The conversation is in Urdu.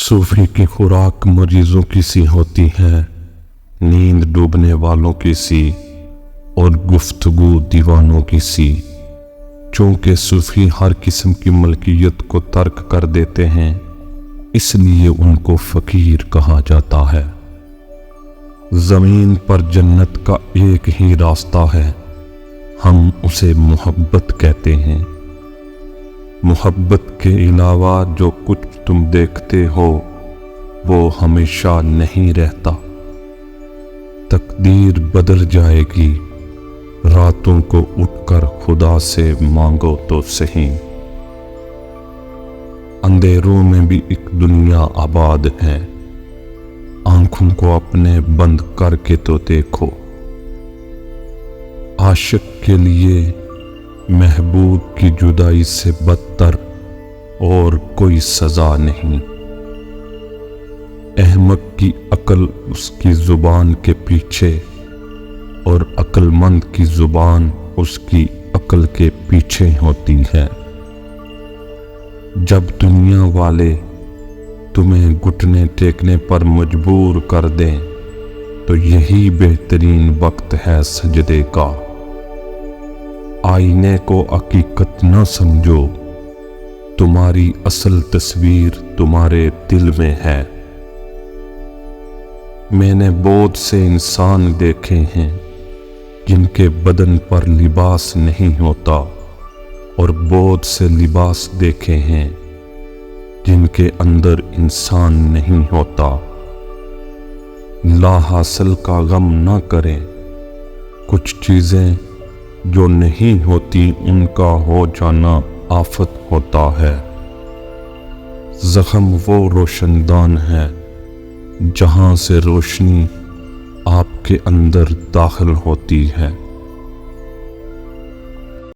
صوفی کی خوراک مریضوں کی سی ہوتی ہے، نیند ڈوبنے والوں کی سی اور گفتگو دیوانوں کی سی۔ چونکہ صوفی ہر قسم کی ملکیت کو ترک کر دیتے ہیں، اس لیے ان کو فقیر کہا جاتا ہے۔ زمین پر جنت کا ایک ہی راستہ ہے، ہم اسے محبت کہتے ہیں۔ محبت کے علاوہ جو کچھ تم دیکھتے ہو وہ ہمیشہ نہیں رہتا۔ تقدیر بدل جائے گی، راتوں کو اٹھ کر خدا سے مانگو تو صحیح۔ اندھیروں میں بھی ایک دنیا آباد ہے، آنکھوں کو اپنے بند کر کے تو دیکھو۔ عاشق کے لیے محبوب کی جدائی سے بدتر اور کوئی سزا نہیں۔ احمق کی عقل اس کی زبان کے پیچھے اور عقل مند کی زبان اس کی عقل کے پیچھے ہوتی ہے۔ جب دنیا والے تمہیں گھٹنے ٹیکنے پر مجبور کر دیں تو یہی بہترین وقت ہے سجدے کا۔ آئینے کو حقیقت نہ سمجھو، تمہاری اصل تصویر تمہارے دل میں ہے۔ میں نے بہت سے انسان دیکھے ہیں جن کے بدن پر لباس نہیں ہوتا، اور بہت سے لباس دیکھے ہیں جن کے اندر انسان نہیں ہوتا۔ لا حاصل کا غم نہ کریں، کچھ چیزیں جو نہیں ہوتی ان کا ہو جانا آفت ہوتا ہے۔ زخم وہ روشن دان ہے جہاں سے روشنی آپ کے اندر داخل ہوتی ہے۔